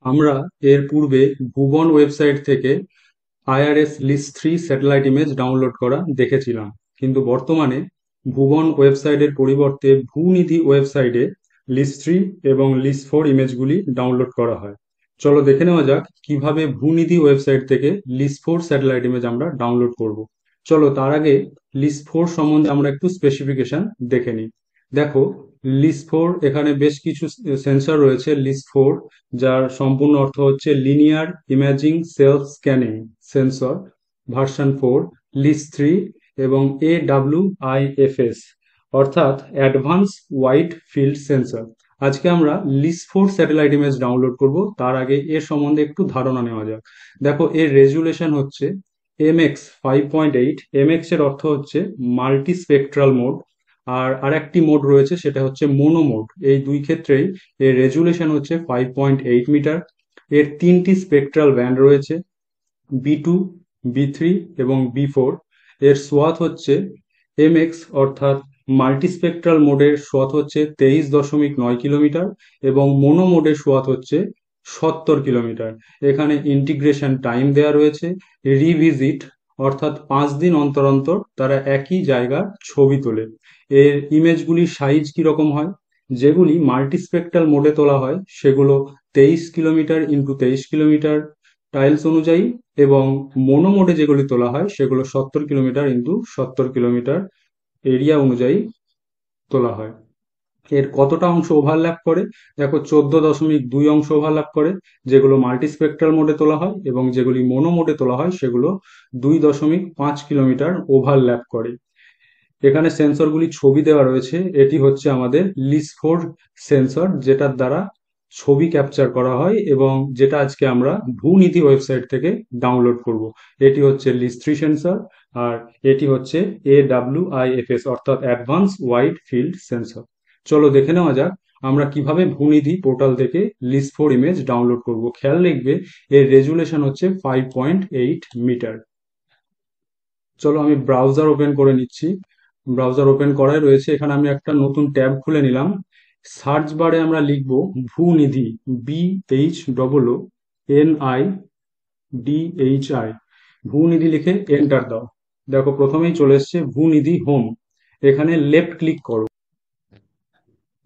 আমরা এর পূর্বে ভুবন ওয়েবসাইট থেকে IRS LISS 3 satellite image download করা দেখেছিলাম, কিন্তু বর্তমানে ভুবন ওয়েবসাইটের পরিবর্তে ভূনিধি ওয়েবসাইটে লিস্ট 3 এবং লিস্ট 4 ইমেজগুলি ডাউনলোড করা হয়। চলো দেখে নেওয়া যাক কিভাবে ভূনিধি ওয়েবসাইট থেকে লিস্ট 4 স্যাটেলাইট ইমেজ আমরা ডাউনলোড করব। চলো তার আগে লিস্ট 4 সম্বন্ধে আমরা একটু স্পেসিফিকেশন দেখে নিই। দেখো, লিস্ট 4 এখানে বেশ কিছু সেন্সর রয়েছে। লিস্ট 4 যার সম্পূর্ণ অর্থ হচ্ছে linear imaging self scanning sensor version 4, LISS 3 এবং AWIFS অর্থাৎ অ্যাডভান্স ওয়াইড ফিল্ড সেন্সর। আজকে আমরা লিস্ট 4 স্যাটেলাইট ইমেজ ডাউনলোড করব। তার আগে এর সম্বন্ধে একটু ধারণা নেওয়া যাক। দেখো, এর রেজুলেশন হচ্ছে MX 5.8। MX এর অর্থ হচ্ছে মাল্টি স্পেকট্রাল মোড, আর আরেকটি মোড রয়েছে সেটা হচ্ছে মোনো মোড। এই দুই ক্ষেত্রেই এর রেজুলেশন হচ্ছে 5.8 মিটার। এর তিনটি স্পেকট্রাল ব্যান্ড রয়েছে, B2, B3 এবং B4। এর সোয়াথ হচ্ছে MX অর্থাৎ মাল্টিস্পেকট্রাল মোডের সোয়াথ হচ্ছে 23.9 কিলোমিটার এবং মোনো মোডের সোয়াথ হচ্ছে 70 কিলোমিটার। এখানে ইন্টিগ্রেশন টাইম দেওয়া রয়েছে, রিভিজিট অর্থাৎ 5 দিন অন্তর অন্তর তারা একই জায়গার ছবি তোলে। এর ইমেজগুলির সাইজ কিরকম হয়? যেগুলি মাল্টিস্পেকট্রাল মোডে তোলা হয় সেগুলো 23 কিলোমিটার ইন্টু 23 কিলোমিটার টাইলস অনুযায়ী, এবং মোনো মোডে যেগুলি তোলা হয় সেগুলো 70 কিলোমিটার ইন্টু 70 কিলোমিটার এরিয়া অনুযায়ী তোলা হয়। এর কতটা অংশ ওভারল্যাপ করে? দেখো, 14.2 অংশ ওভারল্যাপ করে, যেগুলো মাল্টিস্পেকট্রাল মোডে তোলা হয়, এবং যেগুলি মোনো মোডে তোলা হয় সেগুলো 2.5 কিলোমিটার ওভারল্যাপ করে। এখানে সেন্সরগুলি ছবি দেওয়া রয়েছে। এটি হচ্ছে আমাদের লিস্ট 4 সেন্সর, যেটার দ্বারা ছবি ক্যাপচার করা হয় এবং যেটা আজকে আমরা ভূনীতি ওয়েবসাইট থেকে ডাউনলোড করব। এটি হচ্ছে লিস্ট 3 সেন্সর, আর এটি হচ্ছে AWIFS অর্থাৎ অ্যাডভান্স ওয়াইড ফিল্ড সেন্সর। চলো দেখে নেওয়া যাক আমরা কিভাবে ভূনিধি পোর্টাল থেকে লিস্ট 4 ইমেজ ডাউনলোড করব। খেয়াল রাখবে এর রেজুলেশন হচ্ছে 5.8 মিটার। চলো আমি ব্রাউজার ওপেন করে নিচ্ছি। ব্রাউজার ওপেন করাই রয়েছে। এখানে আমি একটা নতুন ট্যাব খুলে নিলাম। সার্চ বারে আমরা লিখব ভূনিধি, BHNIDHI, ভূনিধি লিখে এন্টার দাও। দেখো প্রথমেই চলে এসছে ভূনিধি হোম। এখানে লেফট ক্লিক করো।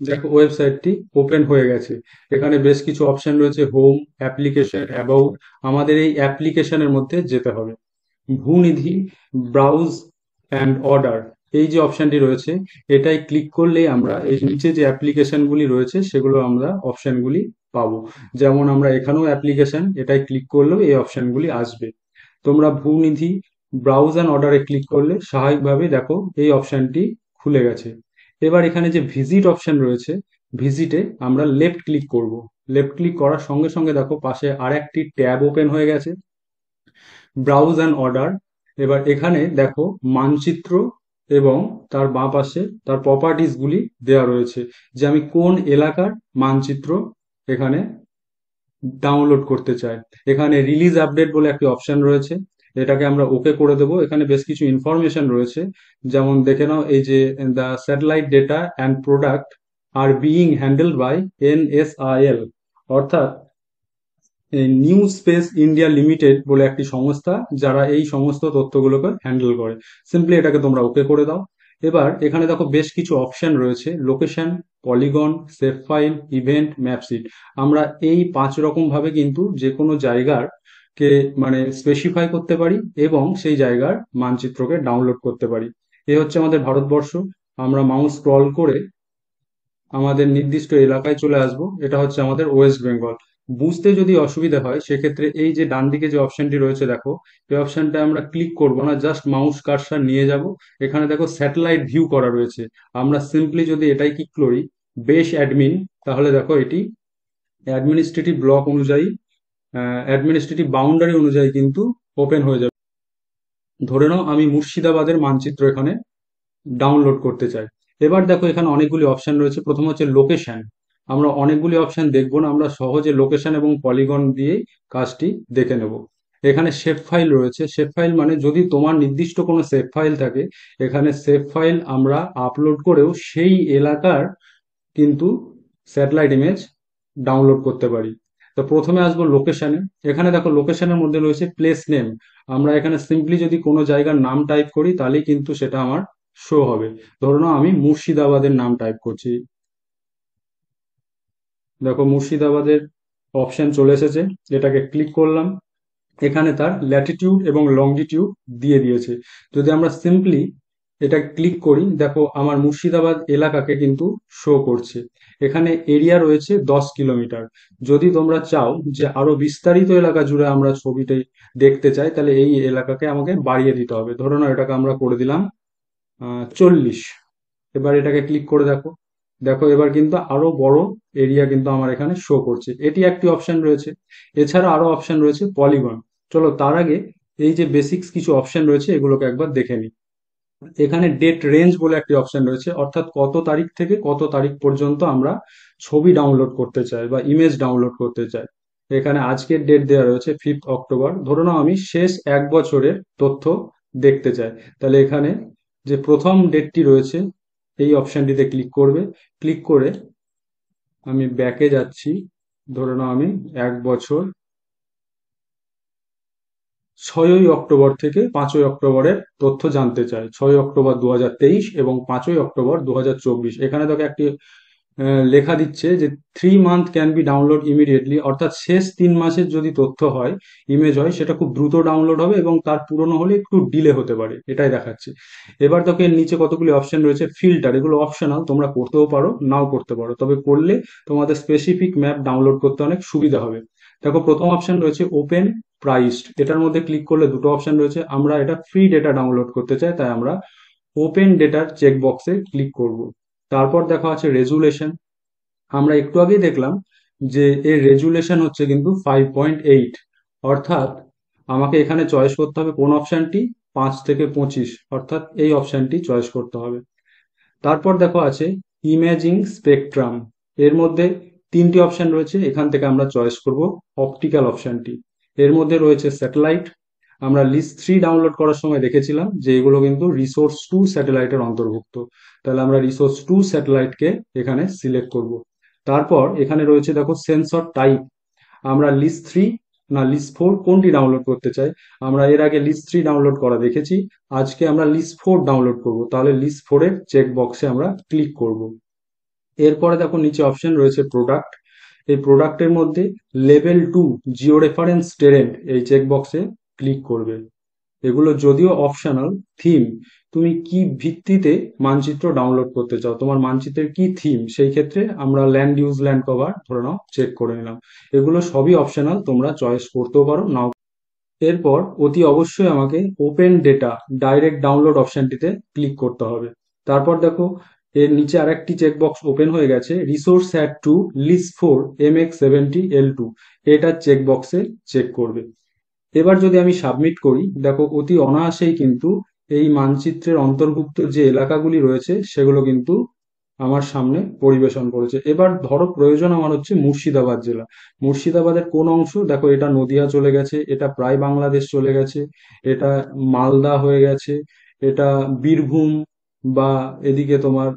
দেখো ওয়েবসাইটটি ওপেন হয়ে গেছে। এখানে বেশ কিছু অপশন রয়েছে, হোম, অ্যাপ্লিকেশন, অ্যাবাউট। আমাদের এই অ্যাপ্লিকেশনের মধ্যে যেতে হবে। ভূনিধি ব্রাউজ অ্যান্ড অর্ডার, এই যে অপশনটি রয়েছে এটাই ক্লিক করলেই আমরা এই নিচে যে অ্যাপ্লিকেশনগুলি রয়েছে সেগুলো আমরা অপশনগুলি পাবো। যেমন আমরা এখানেও অ্যাপ্লিকেশন, এটাই ক্লিক করলেও এই অপশনগুলি আসবে। তোমরা ভূনিধি ব্রাউজ অ্যান্ড অর্ডারে ক্লিক করলে স্বাভাবিকভাবে দেখো এই অপশনটি খুলে গেছে। এবার এখানে যে ভিজিট অপশন রয়েছে, ভিজিটে আমরা লেফট ক্লিক করব। লেফট ক্লিক করার সঙ্গে সঙ্গে দেখো পাশে আর একটি ট্যাব ওপেন হয়ে গেছে, ব্রাউজ অ্যান্ড অর্ডার। এবার এখানে দেখো মানচিত্র এবং তার বাঁ পাশে তার প্রপার্টিজ গুলি দেওয়া রয়েছে, যে আমি কোন এলাকার মানচিত্র এখানে ডাউনলোড করতে চাই। এখানে রিলিজ আপডেট বলে একটি অপশন রয়েছে, এটাকে আমরা ওকে করে দেবো। এখানে বেশ কিছু ইনফরমেশন রয়েছে, যেমন দেখে নাও এই যে the satellite data and product are being handled by NSIL, অর্থাৎ নিউ স্পেস ইন্ডিয়া লিমিটেড বলে একটি সংস্থা যারা এই সমস্ত তথ্যগুলোকে হ্যান্ডেল করে। সিম্পলি এটাকে তোমরা ওকে করে দাও। এবার এখানে দেখো বেশ কিছু অপশন রয়েছে, location, polygon, save file, event, map sheet. আমরা এই 5 রকম ভাবে কিন্তু যে কোনো জায়গার কে মানে স্পেসিফাই করতে পারি এবং সেই জায়গার মানচিত্রকে ডাউনলোড করতে পারি। এ হচ্ছে আমাদের ভারতবর্ষ। আমরা মাউস স্ক্রল করে আমাদের নির্দিষ্ট এলাকায় চলে আসব। এটা হচ্ছে আমাদের ওয়েস্ট বেঙ্গল। বুঝতে যদি অসুবিধা হয় সেক্ষেত্রে এই যে ডান দিকে যে অপশনটি রয়েছে দেখো, এই অপশনটা আমরা ক্লিক করব না, জাস্ট মাউস কার্সার নিয়ে যাব। এখানে দেখো স্যাটেলাইট ভিউ করা রয়েছে, আমরা সিম্পলি যদি এটাই ক্লিক করি বেশ অ্যাডমিন, তাহলে দেখো এটি অ্যাডমিনিস্ট্রেটিভ ব্লক অনুযায়ী, অ্যাডমিনিস্ট্রেটিভ বাউন্ডারি অনুযায়ী কিন্তু ওপেন হয়ে যাবে। ধরে নাও আমি মুর্শিদাবাদের মানচিত্র এখানে ডাউনলোড করতে চাই। এবার দেখো এখানে অনেকগুলি অপশন রয়েছে। প্রথম হচ্ছে লোকেশন। আমরা অনেকগুলি অপশন দেখবো না, আমরা সহজে লোকেশন এবং পলিগন দিয়েই কাজটি দেখে নেব। এখানে শেপ ফাইল রয়েছে। শেপ ফাইল মানে যদি তোমার নির্দিষ্ট কোনো শেপ ফাইল থাকে, এখানে শেপ ফাইল আমরা আপলোড করেও সেই এলাকার কিন্তু স্যাটেলাইট ইমেজ ডাউনলোড করতে পারি। তো প্রথমে আসবো লোকেশনে। এখানে দেখো লোকেশনের মধ্যে রয়েছে প্লেস নেম। আমরা এখানে সিম্পলি যদি কোনো জায়গার নাম টাইপ করি তাহলেই কিন্তু সেটা আমার শো হবে। ধরে নাও আমি মুর্শিদাবাদের নাম টাইপ করছি, দেখো মুর্শিদাবাদের অপশন চলে এসেছে, এটাকে ক্লিক করলাম। এখানে তার ল্যাটিটিউড এবং লংজিটিউড দিয়ে দিয়েছে। যদি আমরা সিম্পলি এটা ক্লিক করি, দেখো আমার মুর্শিদাবাদ এলাকাকে কিন্তু শো করছে। এখানে এরিয়া রয়েছে 10 কিলোমিটার। যদি তোমরা চাও যে আরো বিস্তারিত এলাকা জুড়ে আমরা ছবিটাই দেখতে চাই, তাহলে এই এলাকাকে আমাকে বাড়িয়ে দিতে হবে। ধরো না এটাকে আমরা করে দিলাম 40। এবার এটাকে ক্লিক করে দেখো, দেখো এবার কিন্তু আরো বড় এরিয়া কিন্তু আমার এখানে শো করছে। এটি একটি অপশন রয়েছে। এছাড়া আরো অপশন রয়েছে পলিগন। চলো তার আগে এই যে বেসিক্স কিছু অপশন রয়েছে এগুলোকে একবার দেখে নিই। এখানে ডেট রেঞ্জ বলে একটি অপশন রয়েছে, অর্থাৎ কত তারিখ থেকে কত তারিখ পর্যন্ত আমরা ছবি ডাউনলোড করতে চাই বা ইমেজ ডাউনলোড করতে চাই। এখানে আজকের ডেট দেওয়া রয়েছে 5 অক্টোবর। ধরো নাও আমি শেষ 1 বছরের তথ্য দেখতে চাই, তাহলে এখানে যে প্রথম ডেটটি রয়েছে এই অপশনটিতে ক্লিক করবে। ক্লিক করে আমি ব্যাকে যাচ্ছি। ধরে নাও আমি 1 বছর 6ই অক্টোবর থেকে 5ই অক্টোবরের তথ্য জানতে চাই। 6ই অক্টোবর 2023 এবং 5ই অক্টোবর 2024। এখানে তোকে একটি লেখা দিচ্ছে যে 3 month can be download immediately, অর্থাৎ শেষ 3 মাসের যদি তথ্য হয়, ইমেজ হয়, সেটা খুব দ্রুত ডাউনলোড হবে এবং তার পুরনো হলে একটু ডিলে হতে পারে, এটাই দেখাচ্ছে। এবার তোকে এর নিচে কতগুলি অপশন রয়েছে ফিল্টার, এগুলো অপশনাল, তোমরা করতেও পারো নাও করতে পারো, তবে করলে তোমাদের স্পেসিফিক ম্যাপ ডাউনলোড করতে অনেক সুবিধা হবে। দেখো প্রথম অপশন রয়েছে ওপেন প্রাইসড। এটার মধ্যে ক্লিক করলে দুটো অপশন রয়েছে। আমরা এটা ফ্রি ডেটা ডাউনলোড করতে চাই, তাই আমরা ওপেন ডেটার চেক বক্সে ক্লিক করব। তারপর দেখা আছে রেজুলেশন। আমরা একটু আগেই দেখলাম যে এর রেজুলেশন হচ্ছে কিন্তু 5.8, অর্থাৎ আমাকে এখানে চয়েস করতে হবে কোন অপশনটি, 5 থেকে 25, অর্থাৎ এই অপশনটি চয়েস করতে হবে। তারপর দেখো আছে ইমেজিং স্পেকট্রাম। এর মধ্যে 3টি অপশন রয়েছে, এখান থেকে আমরা চয়েস করব অপটিক্যাল অপশনটি। এর মধ্যে রয়েছে স্যাটেলাইট। আমরা লিস্ট 3 ডাউনলোড করার সময় দেখেছিলাম যে এগুলো কিন্তু রিসোর্স 2 স্যাটেলাইটের অন্তর্ভুক্ত, তাহলে আমরা রিসোর্স 2 স্যাটেলাইটকে এখানে সিলেক্ট করব। তারপর এখানে রয়েছে দেখো সেন্সর টাইপ। আমরা লিস্ট 3 না লিস্ট 4 কোনটি ডাউনলোড করতে চাই। আমরা এর আগে লিস্ট 3 ডাউনলোড করা দেখেছি, আজকে আমরা লিস্ট 4 ডাউনলোড করব, তাহলে লিস্ট 4 এর চেক বক্সে আমরা ক্লিক করব। এরপরে দেখো নিচে অপশন রয়েছে প্রোডাক্ট। এই প্রোডাক্টের মধ্যে লেভেল 2 জিও রেফারেন্স টেরেন্ট এই চেক বক্সে ক্লিক করবে। এগুলো যদিও অপশনাল। থিম, তুমি কি ভিত্তিতে মানচিত্র ডাউনলোড করতে চাও, তোমার মানচিত্রের কি থিম, সেই ক্ষেত্রে আমরা ল্যান্ড ইউজ ল্যান্ড কভার ধরে নাও চেক করে নিলাম। এগুলো সবই অপশনাল, তোমরা চয়েস করতেও পারো নাও। এরপর অতি অবশ্যই আমাকে ওপেন ডেটা ডাইরেক্ট ডাউনলোড অপশনটিতে ক্লিক করতে হবে। তারপর দেখো এর নিচে আরেকটি চেকবক্স ওপেন হয়ে গেছে, resource add to list 4 MX70L2, এটা চেকবক্সে চেক করবে। এবার যদি আমি সাবমিট করি, দেখো অতি অনায়াসেই কিন্তু এই মানচিত্রের অন্তর্ভুক্ত যে এলাকাগুলি রয়েছে সেগুলো কিন্তু আমার সামনে পরিবেশন করেছে। এবার ধরো প্রয়োজন আমার হচ্ছে মুর্শিদাবাদ জেলা। মুর্শিদাবাদের কোন অংশ, দেখো এটা নদিয়া চলে গেছে, এটা প্রায় বাংলাদেশ চলে গেছে, এটা মালদা হয়ে গেছে, এটা বীরভূম বা এদিকে তোমার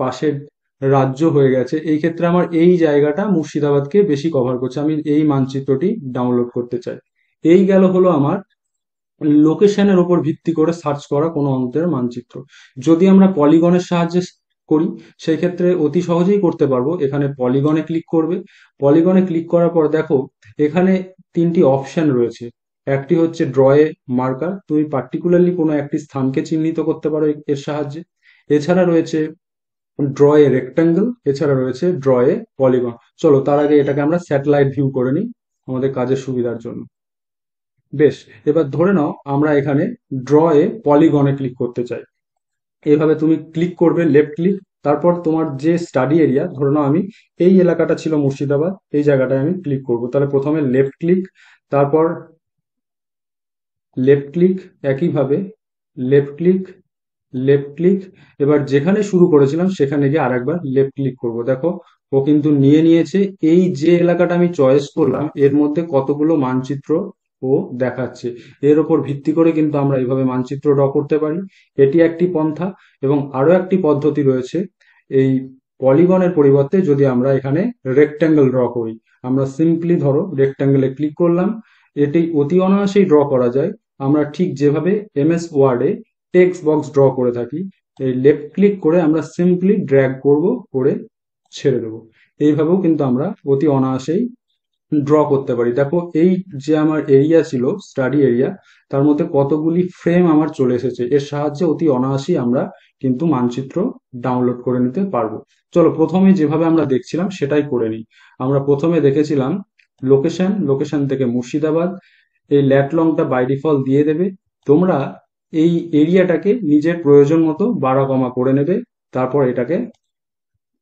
পাশের রাজ্য হয়ে গেছে। এই ক্ষেত্রে আমার এই জায়গাটা মুর্শিদাবাদকে বেশি কভার করছে, আমি এই মানচিত্রটি ডাউনলোড করতে চাই। এই গেল হলো আমার লোকেশনের উপর ভিত্তি করে সার্চ করা কোনো অঞ্চলের মানচিত্র। যদি আমরা পলিগনের সাহায্যে করি, সেই ক্ষেত্রে অতি সহজেই করতে পারবো। এখানে পলিগনে ক্লিক করবে। পলিগনে ক্লিক করার পর দেখো এখানে 3টি অপশন রয়েছে। একটি হচ্ছে ড্রয়ে মার্কার, তুমি পার্টিকুলারলি কোনো একটি স্থানকে চিহ্নিত করতে পারো এর সাহায্যে। এছাড়া রয়েছে ড্রয়ে রেক্টাঙ্গেল, এছাড়া রয়েছে ড্রয়ে পলিগন। চলো তার আগে এটাকে আমরা স্যাটেলাইট ভিউ করে নিই আমাদের কাজের সুবিধার জন্য। বেশ, এবার ধরে নাও আমরা এখানে ড্র এ পলিগনে ক্লিক করতে চাই। এভাবে তুমি ক্লিক করবে, লেফট ক্লিক। তারপর তোমার যে স্টাডি এরিয়া, ধরে নাও আমি এই এলাকাটা ছিল মুর্শিদাবাদ, এই জায়গাটায় আমি ক্লিক করব। তাহলে প্রথমে লেফট ক্লিক, তারপর লেফট ক্লিক, একইভাবে লেফট ক্লিক, লেফট ক্লিক। এবার যেখানে শুরু করেছিলাম সেখানে গিয়ে আরেকবার লেফট ক্লিক করব। দেখো ও কিন্তু নিয়ে নিয়েছে। এই যে এলাকাটা আমি চয়েস করলাম এর মধ্যে কতগুলো মানচিত্র ও দেখাচ্ছে। এর ওপর ভিত্তি করে কিন্তু আমরা এইভাবে মানচিত্র ড্র করতে পারি, এটি একটি পন্থা। এবং আরো একটি পদ্ধতি রয়েছে, এই পলিগনের পরিবর্তে যদি আমরা এখানে রেক্ট্যাঙ্গেল ড্র করি, আমরা সিম্পলি ধরো রেক্ট্যাঙ্গেলে ক্লিক করলাম, এটি অতি অনায়াসেই ড্র করা যায়। আমরা ঠিক যেভাবে এমএস ওয়ার্ডে টেক্সট বক্স ড্র করে থাকি, এই লেফট ক্লিক করে আমরা সিম্পলি ড্র্যাগ করব, করে ছেড়ে দেবো। এইভাবেও কিন্তু আমরা অতি অনায়াসেই ড্র করতে পারি। দেখো এই যে আমার এরিয়া ছিল, স্টাডি এরিয়া, তার মধ্যে কতগুলি ফ্রেম আমার চলে এসেছে। এর সাহায্যে অতি অনায়াসেই আমরা কিন্তু মানচিত্র ডাউনলোড করে নিতে পারবো। চলো প্রথমে যেভাবে আমরা দেখছিলাম সেটাই করে নিই। আমরা প্রথমে দেখেছিলাম লোকেশন, লোকেশন থেকে মুর্শিদাবাদ, এই ল্যাটলংটা বাই ডিফল্ট দিয়ে দেবে। তোমরা এই এরিয়াটাকে নিজের প্রয়োজন মতো বাড়া কমা করে নেবে, তারপর এটাকে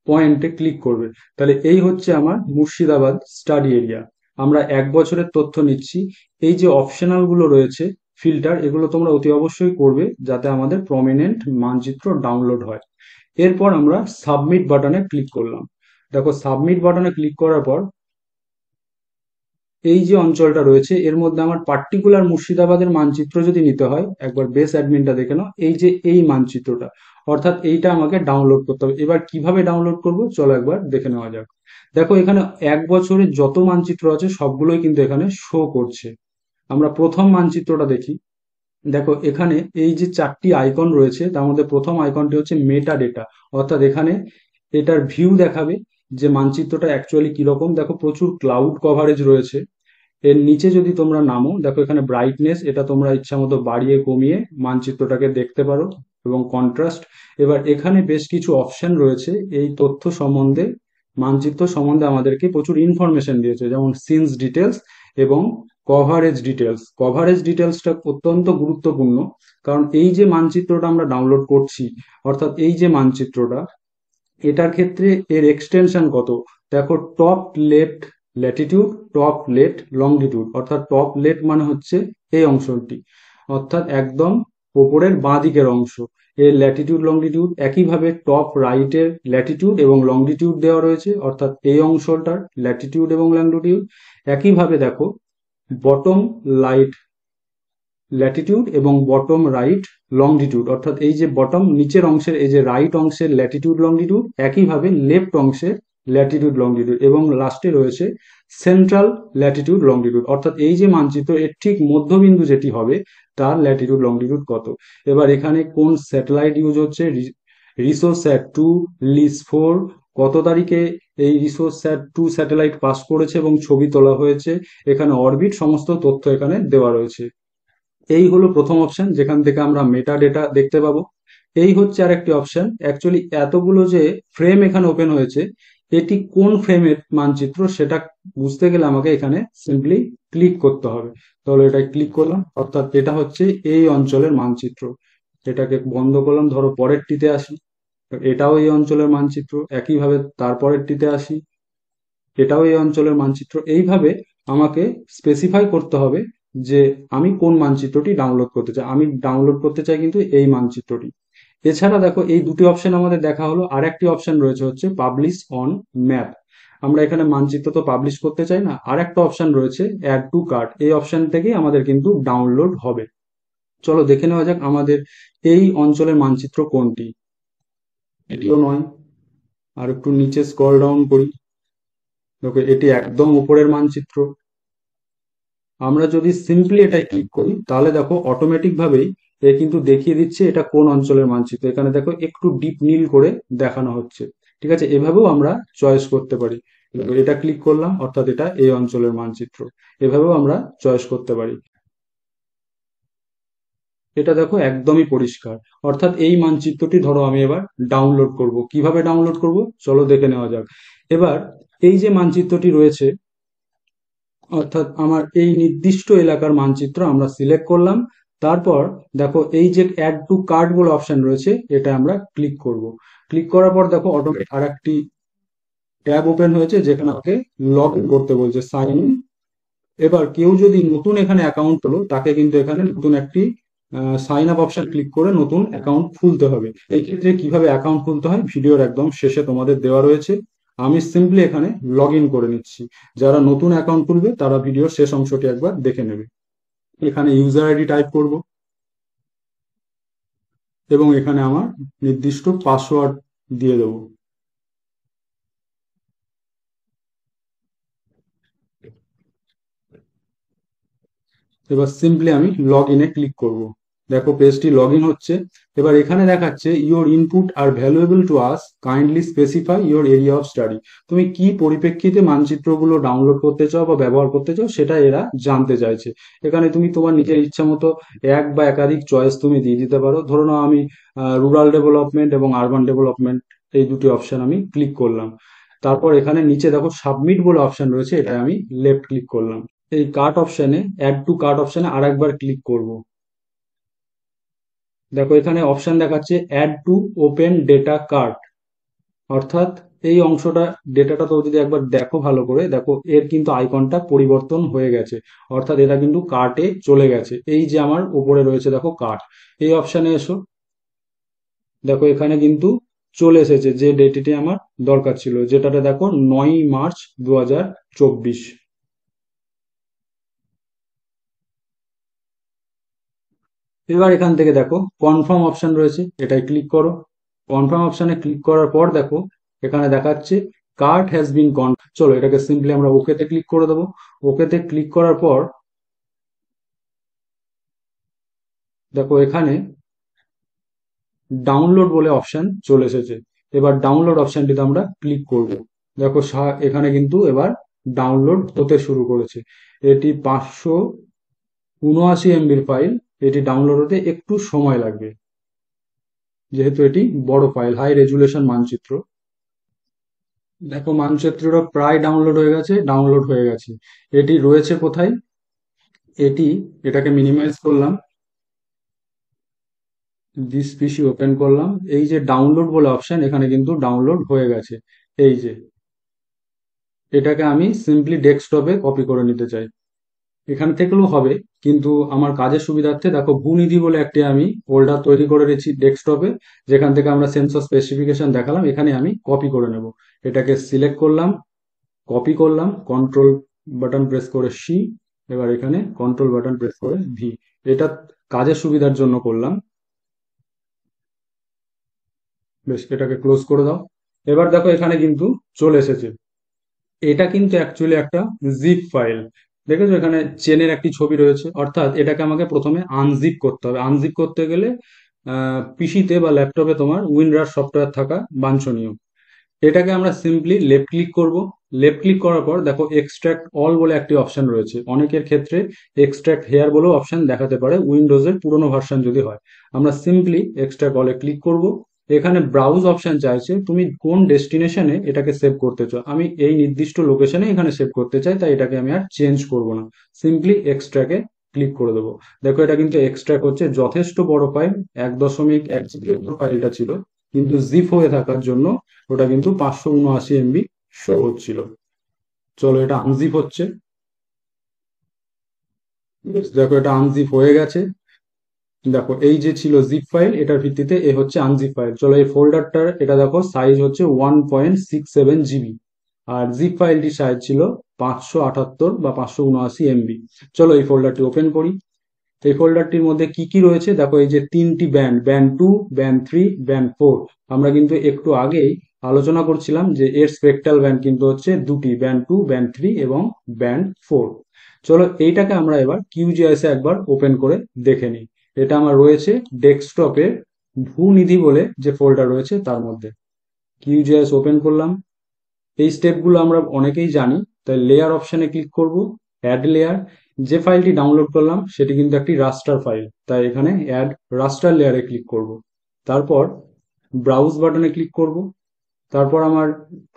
পয়েন্টে ক্লিক করবে। তাহলে এই হচ্ছে আমার মুর্শিদাবাদ স্টাডি এরিয়া। আমরা 1 বছরের তথ্য নিচ্ছি। এই যে অপশনাল গুলো রয়েছে ফিল্টার, এগুলো তোমরা অতি অবশ্যই করবে যাতে আমাদের প্রমিনেন্ট মানচিত্র ডাউনলোড হয়। এরপর আমরা সাবমিট বাটনে ক্লিক করলাম। দেখো সাবমিট বাটনে ক্লিক করার পর এই যে অঞ্চলটা রয়েছে এর মধ্যে আমার পার্টিকুলার মুর্শিদাবাদের মানচিত্র যদি নিতে হয়, একবার বেস অ্যাডমিনটা দেখে নাও, এই যে এই মানচিত্রটা, অর্থাৎ এইটা আমাকে ডাউনলোড করতে হবে। এবার কিভাবে ডাউনলোড করব চলো একবার দেখে নেওয়া যাক। দেখো এখানে 1 বছরের যত মানচিত্র আছে সবগুলোই কিন্তু এখানে শো করছে। আমরা প্রথম মানচিত্রটা দেখি। দেখো এখানে এই যে 4টি আইকন রয়েছে তার মধ্যে প্রথম আইকনটি হচ্ছে মেটা ডেটা, অর্থাৎ এখানে এটার ভিউ দেখাবে যে মানচিত্রটা অ্যাকচুয়ালি কিরকম। দেখো প্রচুর ক্লাউড কভারেজ রয়েছে। এর নিচে যদি তোমরা নামো, দেখো এখানে ব্রাইটনেস, এটা তোমরা ইচ্ছা মতো বাড়িয়ে কমিয়ে মানচিত্রটাকে দেখতে পারো, এবং কন্ট্রাস্ট। এবার এখানে বেশ কিছু অপশন রয়েছে এই তথ্য সম্বন্ধে, মানচিত্র সম্বন্ধে আমাদেরকে প্রচুর ইনফরমেশন দিয়েছে, যেমন সিনস ডিটেলস এবং কভারেজ ডিটেলস। কভারেজ ডিটেলসটা অত্যন্ত গুরুত্বপূর্ণ, কারণ এই যে মানচিত্রটা আমরা ডাউনলোড করছি, অর্থাৎ এই যে মানচিত্রটা, এটার ক্ষেত্রে এর এক্সটেনশন কত। দেখো top left latitude, top left longitude, অর্থাৎ টপ লেফট মানে হচ্ছে এই অংশটি, অর্থাৎ একদম ওপরের বাঁ দিকের অংশ, এর ল্যাটিটিউড লংডিটিউড। একইভাবে টপ রাইটের ল্যাটিটিউড এবং লংডিটিউড দেওয়া রয়েছে, অর্থাৎ এই অংশটার ল্যাটিটিউড এবং লংডিটিউড। একইভাবে দেখো বটম লাইট ল্যাটিটিউড এবং বটম রাইট লংডিটিউড, অর্থাৎ এই যে বটম নিচের অংশের এই যে রাইট অংশের ল্যাটিটিউড লংডিটিউড, একইভাবে লেফট অংশের ল্যাটিটিউড লংডিটিউড, এবং লাস্টে রয়েছে সেন্ট্রাল ল্যাটিটিউড লংডিটিউড, অর্থাৎ এই যে মানচিত্র এর ঠিক মধ্যবিন্দু যেটি হবে তার ল্যাটিটিউড লংডিটিউড কত। এবার এখানে কোন স্যাটেলাইট ইউজ হচ্ছে, রিসোস্যাট 2 লিস 4, কত তারিখে এই রিসোস্যাট 2 স্যাটেলাইট পাস করেছে এবং ছবি তোলা হয়েছে, এখানে অরবিট, সমস্ত তথ্য এখানে দেওয়া রয়েছে। এই হলো প্রথম অপশন, যেখান থেকে আমরা মেটা ডেটা দেখতে পাবো। এই হচ্ছে আর একটি অপশন। অ্যাকচুয়ালি এতগুলো যে ফ্রেম এখানে ওপেন হয়েছে, এটি কোন ফ্রেমের মানচিত্র সেটা বুঝতে গেলে আমাকে এখানে সিম্পলি ক্লিক করতে হবে। তাহলে এটা ক্লিক করলাম, অর্থাৎ এটা হচ্ছে এই অঞ্চলের মানচিত্র। এটাকে বন্ধ করলাম, ধরো পরেরটিতে আসি, এটাও এই অঞ্চলের মানচিত্র। একইভাবে তারপরেরটিতে আসি, এটাও এই অঞ্চলের মানচিত্র। এইভাবে আমাকে স্পেসিফাই করতে হবে যে আমি কোন মানচিত্রটি ডাউনলোড করতে চাই। আমি ডাউনলোড করতে চাই কিন্তু এই মানচিত্রটি। এছাড়া দেখো এই দুটি অপশন আমাদের দেখা হলো, আর একটি অপশন রয়েছে হচ্ছে পাবলিশ অন ম্যাপ। আমরা এখানে মানচিত্র তো পাবলিশ করতে চাই না, আর একটা অপশন রয়েছে অ্যাড টু কার্ট, এই অপশন থেকেই আমাদের কিন্তু ডাউনলোড হবে। চলো দেখে নেওয়া যাক আমাদের এই অঞ্চলের মানচিত্র কোনটি। এটিও নয়, আর একটু নিচে স্ক্রল ডাউন করি, দেখো এটি একদম উপরের মানচিত্র। আমরা যদি সিম্পলি এটাই ক্লিক করি তাহলে দেখো অটোমেটিক ভাবেই এ কিন্তু দেখিয়ে দিচ্ছে এটা কোন অঞ্চলের মানচিত্র। এখানে দেখো একটু ডিপ নীল করে দেখানো হচ্ছে। ঠিক আছে, এভাবেও আমরা চয়েস করতে পারি। এটা ক্লিক করলাম, অর্থাৎ এটা এই অঞ্চলের মানচিত্র। এভাবেও আমরা চয়েস করতে পারি। এটা দেখো একদমই পরিষ্কার, অর্থাৎ এই মানচিত্রটি ধরো আমি এবার ডাউনলোড করব। কিভাবে ডাউনলোড করব চলো দেখে নেওয়া যাক। এবার এই যে মানচিত্রটি রয়েছে, অর্থাৎ আমার এই নির্দিষ্ট এলাকার মানচিত্র আমরা সিলেক্ট করলাম। তারপর দেখো এই যে অ্যাড টু কার্ট বলে অপশন রয়েছে, এটা আমরা ক্লিক করব। ক্লিক করার পর দেখো অটোমেটিক আর একটি ট্যাব ওপেন হয়েছে যেখানে আমাকে লগ ইন করতে বলছে, সাইন ইন। এবার কেউ যদি নতুন এখানে অ্যাকাউন্ট হলো তাকে কিন্তু এখানে নতুন একটি সাইন আপ অপশন ক্লিক করে নতুন অ্যাকাউন্ট খুলতে হবে। এই ক্ষেত্রে কিভাবে অ্যাকাউন্ট খুলতে হয় ভিডিওর একদম শেষে তোমাদের দেওয়া রয়েছে। আমি সিম্পলি এখানে লগ ইন করে নিচ্ছি। যারা নতুন অ্যাকাউন্ট খুলবে তারা ভিডিওর শেষ অংশটি একবার দেখে নেবে। এখানে ইউজার আইডি টাইপ করব এবং এখানে আমার নির্দিষ্ট পাসওয়ার্ড দিয়ে দেবো। এবার সিম্পলি আমি লগ ইনে ক্লিক করব। দেখো পেজটি লগ ইন হচ্ছে। এবার এখানে দেখাচ্ছে your input are valuable to us, kindly specify your area of study. তুমি কি পরিপ্রেক্ষিতে মানচিত্রগুলো ডাউনলোড করতে চাও বা ব্যবহার করতে চাও সেটা এরা জানতে চাইছে। এখানে তুমি তোমার নিজের ইচ্ছা মতো এক বা একাধিক চয়েস তুমি দিয়ে দিতে পারো। ধরো নাও আমি রুরাল ডেভেলপমেন্ট এবং আরবান ডেভেলপমেন্ট এই দুটি অপশন আমি ক্লিক করলাম। তারপর এখানে নিচে দেখো সাবমিট বলে অপশন রয়েছে, এটা আমি লেফট ক্লিক করলাম। এই কার্ট অপশনে, অ্যাড টু কার্ট অপশনে আরেকবার ক্লিক করব। দেখো এখানে অপশন দেখাচ্ছে add to open data cart, অর্থাৎ এই অংশটা, ডেটাটা তো যদি একবার দেখো ভালো করে, দেখো এর কিন্তু আইকনটা পরিবর্তন হয়ে গেছে, অর্থাৎ এটা কিন্তু কার্টে চলে গেছে। এই যে আমার উপরে রয়েছে দেখো কার্ট, এই অপশনে এসো। দেখো এখানে কিন্তু চলে এসেছে যে ডেটটি আমার দরকার ছিল, যেটাতে দেখো 9 মার্চ 2024। এবার এখান থেকে দেখো কনফার্ম অপশন রয়েছে, এটাই ক্লিক করো। কনফার্ম অপশনে ক্লিক করার পর দেখো এখানে দেখাচ্ছে কার্ট হ্যাজ বিন কন। চলো এটাকে সিম্পলি আমরা ওকেতে ক্লিক করে দেবো। ওকেতে ক্লিক করার পর দেখো এখানে ডাউনলোড বলে অপশন চলে এসেছে। এবার ডাউনলোড অপশনটিতে আমরা ক্লিক করব। দেখো এখানে কিন্তু এবার ডাউনলোড হতে শুরু করেছে। এটি 579 MB ফাইল। এটি ডাউনলোড হতে একটু সময় লাগবে, যেহেতু এটি বড় ফাইল, হাই রেজুলেশন মানচিত্র। দেখো মানচিত্রটা প্রায় ডাউনলোড হয়ে গেছে, ডাউনলোড হয়ে গেছে। এটি রয়েছে কোথায়, এটি, এটাকে মিনিমাইজ করলাম, দিস পিসি ওপেন করলাম, এই যে ডাউনলোড বলে অপশন, এখানে কিন্তু ডাউনলোড হয়ে গেছে। এই যে এটাকে আমি সিম্পলি ডেস্কটপে কপি করে নিতে চাই, এখান থেকেও হবে, কিন্তু আমার কাজের সুবিধার্থে দেখো ভূনিধি বলে একটি আমি ফোল্ডার তৈরি করে রেখেছি ডেস্কটপে, যেখান থেকে আমরা সেন্সর স্পেসিফিকেশন দেখালাম, এখানে আমি কপি করে নেব। এটাকে সিলেক্ট করলাম, কপি করলাম, কন্ট্রোল বাটন প্রেস করে সি, এবার এখানে কন্ট্রোল বাটন প্রেস করে ভি। এটা কাজের সুবিধার জন্য করলাম। বেশ, এটাকে ক্লোজ করে দাও। এবার দেখো এখানে কিন্তু চলে এসেছে। এটা কিন্তু অ্যাকচুয়ালি একটা জিপ ফাইল। দেখেছো এখানে চেনের একটি ছবি রয়েছে, অর্থাৎ এটাকে আমাকে প্রথমে আনজিপ করতে হবে। আনজিপ করতে গেলে পিসিতে বা ল্যাপটপে তোমার উইনরার সফটওয়্যার থাকা বাঞ্ছনীয়। এটাকে আমরা সিম্পলি লেফট ক্লিক করব। লেফট ক্লিক করার পর দেখো এক্সট্রাক্ট অল বলে একটি অপশন রয়েছে। অনেকের ক্ষেত্রে এক্সট্রাক্ট হেয়ার বলেও অপশন দেখাতে পারে, উইন্ডোজের পুরোনো ভার্সন যদি হয়। আমরা সিম্পলি এক্সট্রাক্ট অলে ক্লিক করব। এখানে ব্রাউজ অপশন চাইছে তুমি কোন ডেস্টিনেশনে এটাকে সেভ করতে চাও। আমি এই নির্দিষ্ট লোকেশনে এখানে সেভ করতে চাই, তাই এটাকে আমি আর চেঞ্জ করব না, সিম্পলি এক্সট্রাকে ক্লিক করে দেবো। দেখো এটা কিন্তু এক্সট্রাক্ট হচ্ছে, যথেষ্ট বড় ফাইল, 1.1 GB ফাইলটা ছিল, কিন্তু জিপ হয়ে থাকার জন্য ওটা কিন্তু 579 MB শো হচ্ছিল। চলো এটা আনজিপ হচ্ছে। দেখো এটা আনজিপ হয়ে গেছে। দেখো এই যে ছিল জিপ ফাইল, এটার ভিত্তিতে এ হচ্ছে আনজিপ ফাইল। চলো এই ফোল্ডারটার, এটা দেখো সাইজ হচ্ছে 1.67 GB, আর জিপ ফাইলটির সাইজ ছিল 578 বা 579 MB। চলো এই ফোল্ডারটি ওপেন করি। এই ফোল্ডারটির মধ্যে কি কি রয়েছে দেখো, এই যে তিনটি ব্যান্ড, ব্যান্ড 2, ব্যান্ড 3, ব্যান্ড 4। আমরা কিন্তু একটু আগেই আলোচনা করছিলাম যে এর স্পেকট্রাল ব্যান্ড কিন্তু হচ্ছে দুটি, ব্যান্ড 2, ব্যান্ড 3 এবং ব্যান্ড 4। চলো এইটাকে আমরা এবার কিউজিআইসে একবার ওপেন করে দেখে নিই। এটা আমার রয়েছে ডেস্কটপে ভূনিধি বলে যে ফোল্ডার রয়েছে তার মধ্যে। কিউজিআইএস ওপেন করলাম। এই স্টেপগুলো আমরা অনেকেই জানি, তাই লেয়ার অপশনে ক্লিক করব, অ্যাড লেয়ার। যে ফাইলটি ডাউনলোড করলাম সেটি কিন্তু একটি রাস্টার ফাইল, তাই এখানে অ্যাড রাস্টার লেয়ারে ক্লিক করব। তারপর ব্রাউজ বাটনে ক্লিক করব। তারপর আমার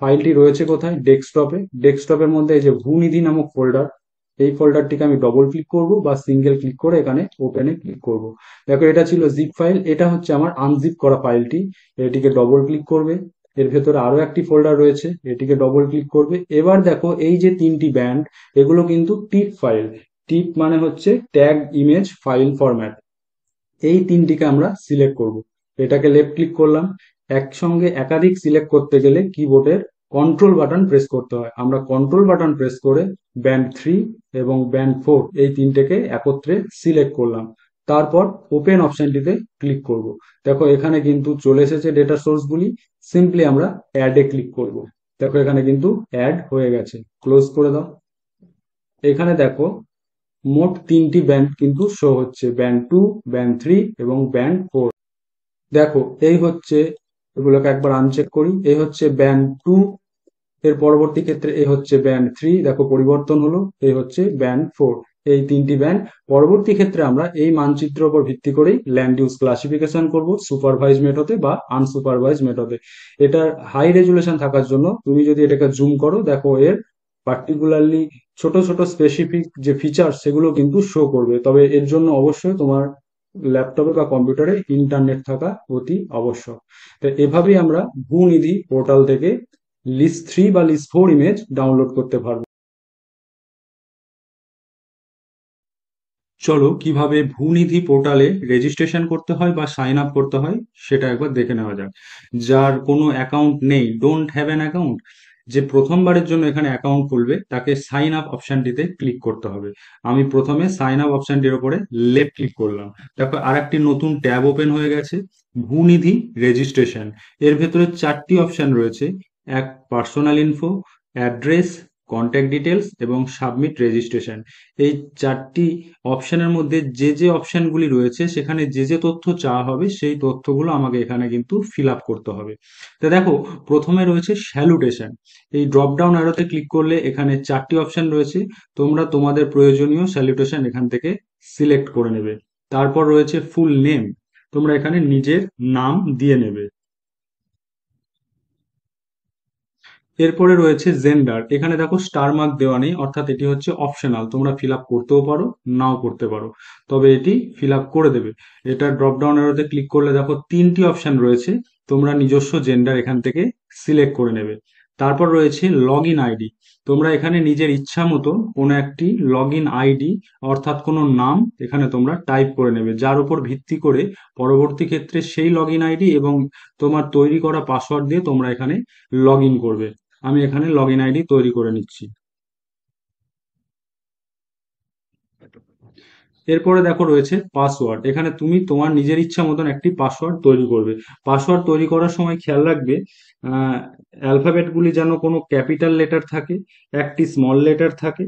ফাইলটি রয়েছে কোথায়, ডেস্কটপে। ডেস্কটপের মধ্যে এই যে ভূনিধি নামক ফোল্ডার, এই ফোল্ডারটিকে আমি ডবল ক্লিক করব বা সিঙ্গেল ক্লিক করে এখানে ওপেনে ক্লিক করব। দেখো এটা ছিল জিপ ফাইল, এটা হচ্ছে আমার আনজিপ করা ফাইলটি। এটিকে ডবল ক্লিক করবে। এর ভেতরে আরো একটি ফোল্ডার রয়েছে, এটিকে ডবল ক্লিক করবে। এবার দেখো এই যে তিনটি ব্যান্ড, এগুলো কিন্তু টিপ ফাইল। টিপ মানে হচ্ছে ট্যাগ ইমেজ ফাইল ফরম্যাট। এই তিনটিকে আমরা সিলেক্ট করব। এটাকে লেফট ক্লিক করলাম। একসঙ্গে একাধিক সিলেক্ট করতে গেলে কিবোর্ডের কন্ট্রোল বাটন প্রেস করতে হয়। আমরা কন্ট্রোল বাটন প্রেস করে ব্যান্ড 3 এবং ব্যান্ড 4 এই তিনটেকে একত্রে সিলেক্ট করলাম। তারপর ওপেন অপশনটিতে ক্লিক করব। দেখো এখানে কিন্তু চলে এসেছে ডেটা সোর্সগুলি। সিম্পলি আমরা অ্যাডে ক্লিক করব। দেখো এখানে কিন্তু অ্যাড হয়ে গেছে। ক্লোজ করে দাও। এখানে দেখো মোট তিনটি ব্যান্ড কিন্তু শো হচ্ছে, ব্যান্ড 2, ব্যান্ড 3 এবং ব্যান্ড 4। দেখো এই হচ্ছে, এগুলোকে একবার আনচেক করি, এই হচ্ছে ব্যান্ড 2, এর পরবর্তী ক্ষেত্রে এই হচ্ছে ব্যান্ড 3, দেখো পরিবর্তন হলো, এই হচ্ছে ব্যান্ড 4। এই তিনটি ব্যান্ড পরবর্তী ক্ষেত্রে আমরা এই মানচিত্রের উপর ভিত্তি করেই ল্যান্ড ইউজ ক্লাসিফিকেশন করব, সুপারভাইজ মেথডে বা আনসুপারভাইজ মেথডে। এটার হাই রেজুলেশন থাকার জন্য তুমি যদি এটাকে জুম করো, দেখো এর পার্টিকুলারলি ছোট ছোট স্পেসিফিক যে ফিচার সেগুলো কিন্তু শো করবে। তবে এর জন্য অবশ্যই তোমার ল্যাপটপে বা কম্পিউটারে ইন্টারনেট থাকা অতি আবশ্যক। তো এভাবেই আমরা ভূনিধি পোর্টাল থেকে লিস্ট 3 বা লিস্ট 4 ইমেজ ডাউনলোড করতে পারবো। চলো কিভাবে ভূনিধি পোর্টালে রেজিস্ট্রেশন করতে হয় বা সাইন আপ করতে হয় সেটা একবার দেখে নেওয়া যাক। যার কোনো অ্যাকাউন্ট নেই, ডোন্ট হ্যাভ অ্যান অ্যাকাউন্ট, যে প্রথমবারের জন্য এখানে অ্যাকাউন্ট খুলবে তাকে সাইন আপ অপশনটিতে ক্লিক করতে হবে। আমি প্রথমে সাইন আপ অপশনটির উপরে লেফট ক্লিক করলাম। তারপর আরেকটি নতুন ট্যাব ওপেন হয়ে গেছে, ভূনিধি রেজিস্ট্রেশন। এর ভেতরে 4টি অপশন রয়েছে, এক personal info, address, contact details এবং সাবমিট রেজিস্ট্রেশন। এই 4টি অপশনের মধ্যে যে যে অপশনগুলি রয়েছে সেখানে যে যে তথ্য চাওয়া হবে সেই তথ্যগুলো আমাকে এখানে কিন্তু ফিল আপ করতে হবে। তো দেখো প্রথমে রয়েছে স্যালুটেশন। এই ড্রপ ডাউন অ্যারোতে ক্লিক করলে এখানে 4টি অপশন রয়েছে, তোমরা তোমাদের প্রয়োজনীয় স্যালুটেশন এখান থেকে সিলেক্ট করে নেবে। তারপর রয়েছে ফুল নেম, তোমরা এখানে নিজের নাম দিয়ে নেবে। এরপরে রয়েছে জেন্ডার, এখানে দেখো স্টার মার্ক দেওয়া নেই, অর্থাৎ এটি হচ্ছে অপশনাল, তোমরা ফিল আপ করতেও পারো নাও করতে পারো, তবে এটি ফিল আপ করে দেবে। এটা ড্রপ ডাউন এরোতে ক্লিক করলে দেখো 3টি অপশন রয়েছে, তোমরা নিজস্ব জেন্ডার এখান থেকে সিলেক্ট করে নেবে। তারপর রয়েছে লগ ইন আইডি, তোমরা এখানে নিজের ইচ্ছা মতো কোনো একটি লগ ইন আইডি অর্থাৎ কোনো নাম এখানে তোমরা টাইপ করে নেবে, যার উপর ভিত্তি করে পরবর্তী ক্ষেত্রে সেই লগ ইন আইডি এবং তোমার তৈরি করা পাসওয়ার্ড দিয়ে তোমরা এখানে লগ ইন করবে। আমি এখানে লগ ইন আইডি তৈরি করে নিচ্ছি। এরপরে দেখো রয়েছে পাসওয়ার্ড, এখানে তুমি তোমার নিজের ইচ্ছা মতন একটি পাসওয়ার্ড তৈরি করবে। পাসওয়ার্ড তৈরি করার সময় খেয়াল রাখবে অ্যালফাবেটগুলি যেন কোনো ক্যাপিটাল লেটার থাকে, একটি স্মল লেটার থাকে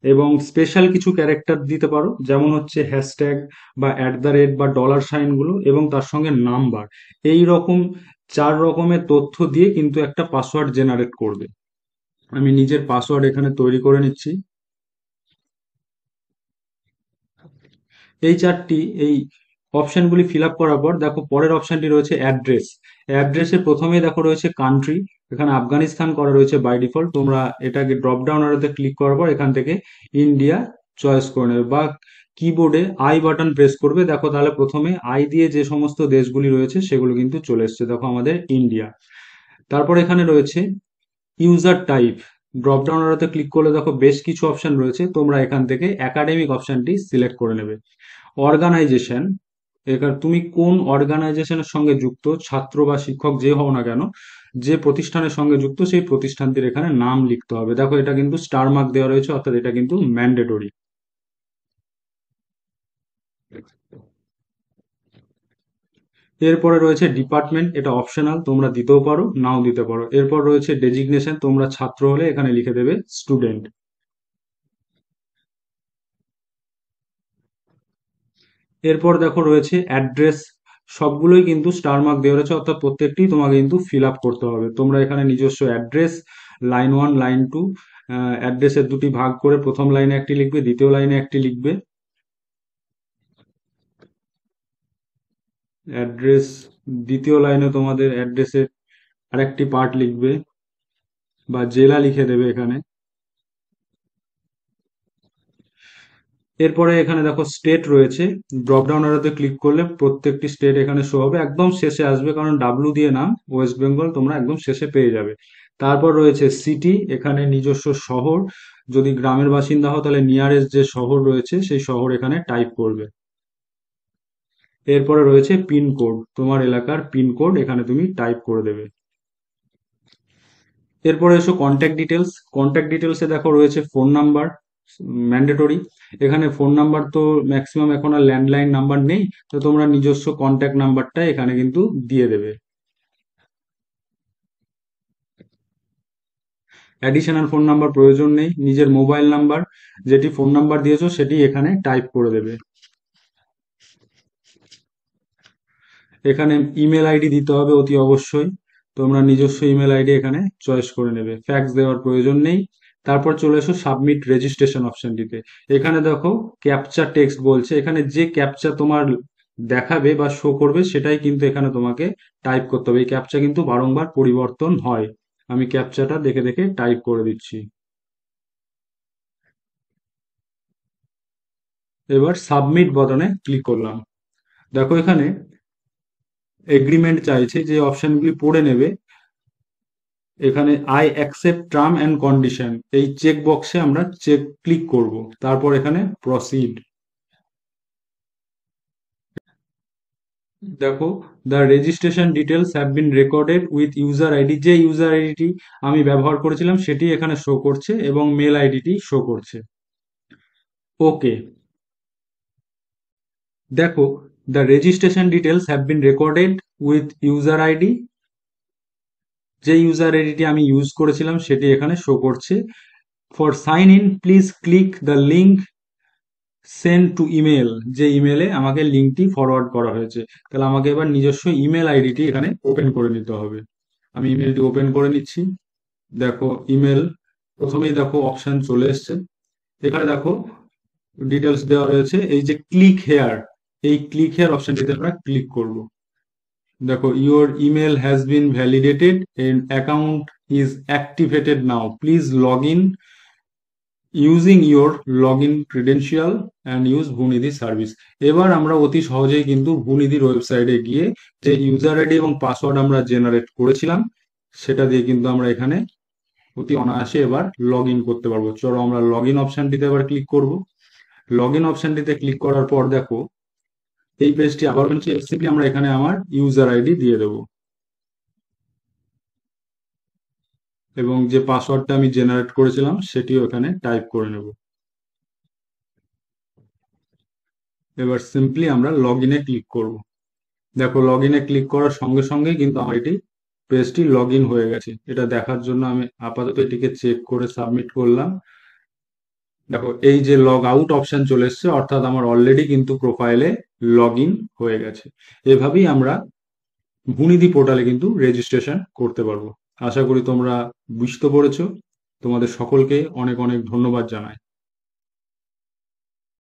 এবং স্পেশাল কিছু ক্যারেক্টার দিতে পারো, যেমন হচ্ছে হ্যাশট্যাগ বা @, বা ডলার সাইনগুলো এবং তার সঙ্গে নাম্বার। এই রকম 4 রকমের তথ্য দিয়ে কিন্তু একটা পাসওয়ার্ড জেনারেট করবে। আমি নিজের পাসওয়ার্ড এখানে তৈরি করে নিচ্ছি। এই অপশনগুলি ফিল আপ করার পর দেখো পরের অপশনটি রয়েছে অ্যাড্রেস। অ্যাড্রেসের প্রথমেই দেখো রয়েছে কান্ট্রি, এখানে আফগানিস্তান করা রয়েছে বাই ডিফল্ট, তোমরা এটাকে ড্রপ ডাউন আরোতে ক্লিক করার পর এখান থেকে ইন্ডিয়া চয়েস করে নেবে বা কিবোর্ডে আই বাটন প্রেস করবে। দেখো তাহলে প্রথমে আই দিয়ে যে সমস্ত দেশগুলি রয়েছে সেগুলো কিন্তু চলে এসছে, দেখো আমাদের ইন্ডিয়া। তারপর এখানে রয়েছে ইউজার টাইপ, ড্রপ ডাউন আরোতে ক্লিক করলে দেখো বেশ কিছু অপশন রয়েছে, তোমরা এখান থেকে একাডেমিক অপশনটি সিলেক্ট করে নেবে। অর্গানাইজেশন, এখানে তুমি কোন অর্গানাইজেশনের সঙ্গে যুক্ত, ছাত্র বা শিক্ষক যে হও না কেন, যে প্রতিষ্ঠানের সঙ্গে যুক্ত সেই প্রতিষ্ঠানটির এখানে নাম লিখতে হবে। দেখো এটা কিন্তু স্টার মার্ক দেওয়া রয়েছে, অর্থাৎ এটা কিন্তু ম্যান্ডেটরি। এরপরে রয়েছে ডিপার্টমেন্ট, এটা অপশনাল, তোমরা দিতেও পারো নাও দিতে পারো। এরপর রয়েছে ডেজিগনেশন, তোমরা ছাত্র হলে এখানে লিখে দেবে স্টুডেন্ট। এরপর দেখো রয়েছে অ্যাড্রেস, সবগুলোই কিন্তু স্টার মার্ক দেওয়া রয়েছে, অর্থাৎ প্রত্যেকটি তোমাকে কিন্তু ফিল আপ করতে হবে। তোমরা এখানে নিজস্ব অ্যাড্রেস লাইন 1 লাইন 2 অ্যাড্রেসের দুটি ভাগ করে প্রথম লাইনে একটি লিখবে, দ্বিতীয় লাইনে একটি লিখবে। অ্যাড্রেস, দ্বিতীয় লাইনে তোমাদের অ্যাড্রেসের আরেকটি পার্ট লিখবে বা জেলা লিখে দেবে এখানে। এরপরে এখানে দেখো স্টেট রয়েছে, ড্রপ ডাউন এরোতে ক্লিক করলে প্রত্যেকটি স্টেট এখানে শো হবে, একদম শেষে আসবে কারণ ডাব্লু দিয়ে নাম, ওয়েস্ট বেঙ্গল তোমরা একদম শেষে পেয়ে যাবে। তারপর রয়েছে সিটি, এখানে নিজস্ব শহর, যদি গ্রামের বাসিন্দা হও তাহলে নিয়ারেস্ট যে শহর রয়েছে সেই শহর এখানে টাইপ করবে। এরপরে রয়েছে পিনকোড, তোমার এলাকার পিনকোড এখানে তুমি টাইপ করে দেবে। এরপরে এসো কন্ট্যাক্ট ডিটেলস। কন্ট্যাক্ট ডিটেলসে দেখো রয়েছে ফোন নাম্বার, ম্যান্ডেটরি। এখানে ফোন নাম্বার তো ম্যাক্সিমাম এখন আর ল্যান্ডলাইন নাম্বার নেই, তো তোমরা নিজস্ব কন্ট্যাক্ট নাম্বারটা এখানে কিন্তু দিয়ে দেবে। অ্যাডিশনাল ফোন নাম্বার প্রয়োজন নেই, নিজের মোবাইল নাম্বার যেটি ফোন নাম্বার দিয়েছো সেটি এখানে টাইপ করে দেবে। এখানে ইমেল আইডি দিতে হবে অতি অবশ্যই, তোমরা নিজস্ব ইমেল আইডি এখানে চয়েস করে নেবে, ফ্যাক্স দেওয়ার প্রয়োজন নেই। তারপর চলে এসো সাবমিট রেজিস্ট্রেশন অপশনটিতে। এখানে দেখো ক্যাপচা টেক্সট বলছে, এখানে যে ক্যাপচা তোমার দেখাবে বা শো করবে সেটাই কিন্তু এখানে তোমাকে টাইপ করতে হবে। এই ক্যাপচা কিন্তু বারংবার পরিবর্তন হয়। আমি ক্যাপচাটা দেখে দেখে টাইপ করে দিচ্ছি। এবার সাবমিট বাটনে ক্লিক করলাম। দেখো এখানে এগ্রিমেন্ট চাইছে, যে অপশনগুলি পড়ে নেবে। এখানে I accept term and condition, এই চেক বক্সে আমরা ক্লিক করব। তারপর এখানে প্রসিড। দেখো the registration details have been recorded with user ID, যে ইউজার আইডিটি আমি ব্যবহার করেছিলাম সেটি এখানে শো করছে এবং মেল আইডিটি শো করছে। ওকে। দেখো the registration details have been recorded with user ID, যে ইউজার আইডিটি আমি ইউজ করেছিলাম সেটি এখানে শো করছে। For sign in please click the link send to email, যে ইমেলে আমাকে লিঙ্কটি ফরওয়ার্ড করা হয়েছে। তাহলে আমাকে এবার নিজস্ব ইমেল আইডিটি এখানে ওপেন করে নিতে হবে। আমি ইমেলটি ওপেন করে নিচ্ছি। দেখো ইমেল, প্রথমেই দেখো অপশন চলে এসছে। এখানে দেখো ডিটেলস দেওয়া রয়েছে, এই যে ক্লিক হেয়ার, এই ক্লিক হেয়ার অপশনটিতে আমরা ক্লিক করব। দেখো your email has been validated and account is activated now, please log in using your log in credential and use Bhunidhi service. এবার আমরা অতি সহজেই কিন্তু ভূনিধির ওয়েবসাইটে গিয়ে যে ইউজার আইডি এবং পাসওয়ার্ড আমরা জেনারেট করেছিলাম সেটা দিয়ে কিন্তু আমরা এখানে অতি অনায়াসে এবার লগ ইন করতে পারবো। চলো আমরা লগ ইন অপশনটিতে এবার ক্লিক করব। লগ ইন অপশনটিতে ক্লিক করার পর দেখো এই পেজটি আবার হচ্ছে, সিম্পলি আমরা এখানে আমার ইউজার আইডি দিয়ে দেবো এবং যে পাসওয়ার্ডটা আমি জেনারেট করেছিলাম সেটিও এখানে টাইপ করে নেব। এবার সিম্পলি আমরা লগ ইনে ক্লিক করব। দেখো লগ ইনে ক্লিক করার সঙ্গে সঙ্গে কিন্তু আমার এটি পেজটি লগ ইন হয়ে গেছে। এটা দেখার জন্য আমি আপাতত এটিকে চেক করে সাবমিট করলাম। দেখো এই যে লগ আউট অপশন চলে এসছে, অর্থাৎ আমার অলরেডি কিন্তু প্রোফাইলে লগ ইন হয়ে গেছে। এভাবেই আমরা ভূনিধি পোর্টালে কিন্তু রেজিস্ট্রেশন করতে পারবো। আশা করি তোমরা বুঝতে পেরেছো। তোমাদের সকলকে অনেক অনেক ধন্যবাদ জানাই।